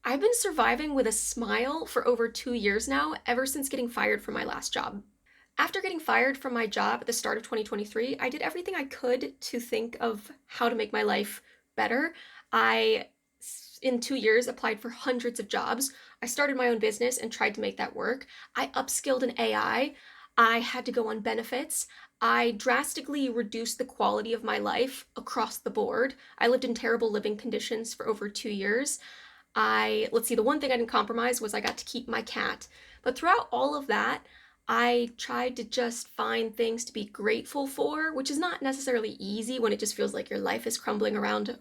I've been surviving with a smile for over 2 years now, ever since getting fired from my last job. After getting fired from my job at the start of 2023, I did everything I could to think of how to make my life better. I, in 2 years, applied for hundreds of jobs. I started my own business and tried to make that work. I upskilled in AI. I had to go on benefits. I drastically reduced the quality of my life across the board. I lived in terrible living conditions for over 2 years. Let's see, the one thing I didn't compromise was I got to keep my cat. But throughout all of that, I tried to just find things to be grateful for, which is not necessarily easy when it just feels like your life is crumbling around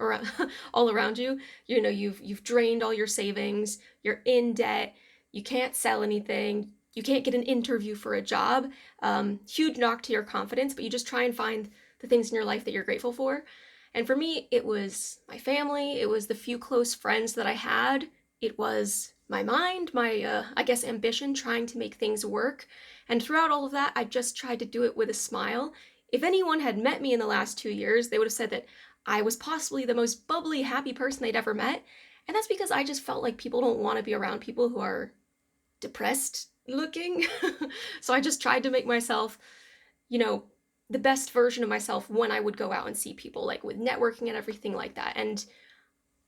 all around you. You know, you've drained all your savings, you're in debt, you can't sell anything, you can't get an interview for a job. Huge knock to your confidence, but you just try and find the things in your life that you're grateful for. And for me, it was my family, it was the few close friends that I had, it was my mind, I guess, ambition trying to make things work. And throughout all of that, I just tried to do it with a smile. If anyone had met me in the last 2 years, they would have said that I was possibly the most bubbly, happy person they'd ever met. And that's because I just felt like people don't want to be around people who are depressed looking. So I just tried to make myself, you know, the best version of myself when I would go out and see people, like with networking and everything like that. And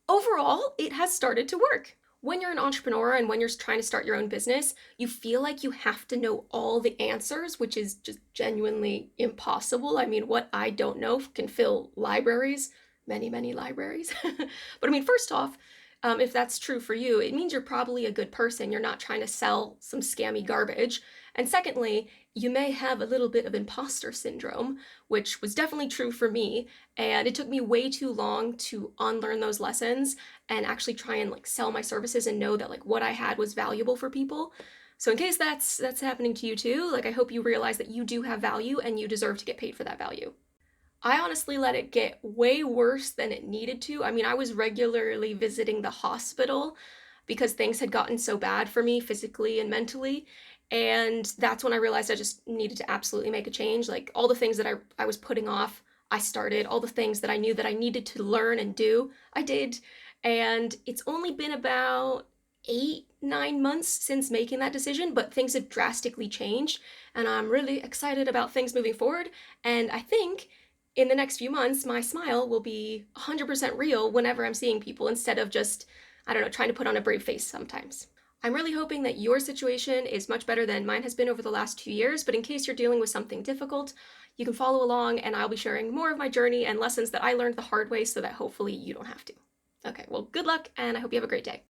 overall, it has started to work. When you're an entrepreneur and when you're trying to start your own business, you feel like you have to know all the answers, which is just genuinely impossible. I mean, what I don't know can fill libraries, many, many libraries. But I mean, first off, if that's true for you, it means you're probably a good person. You're not trying to sell some scammy garbage. And secondly, you may have a little bit of imposter syndrome, which was definitely true for me. And it took me way too long to unlearn those lessons and actually try and like sell my services and know that like what I had was valuable for people. So in case that's happening to you too, like I hope you realize that you do have value and you deserve to get paid for that value. I honestly let it get way worse than it needed to. I mean, I was regularly visiting the hospital because things had gotten so bad for me physically and mentally. And that's when I realized I just needed to absolutely make a change. Like all the things that I was putting off, I started. All the things that I knew that I needed to learn and do, I did. And it's only been about 8, 9 months since making that decision, but things have drastically changed. And I'm really excited about things moving forward. And I think in the next few months, my smile will be 100% real whenever I'm seeing people instead of just, I don't know, trying to put on a brave face sometimes. I'm really hoping that your situation is much better than mine has been over the last 2 years, but in case you're dealing with something difficult, you can follow along and I'll be sharing more of my journey and lessons that I learned the hard way so that hopefully you don't have to. Okay, well, good luck and I hope you have a great day.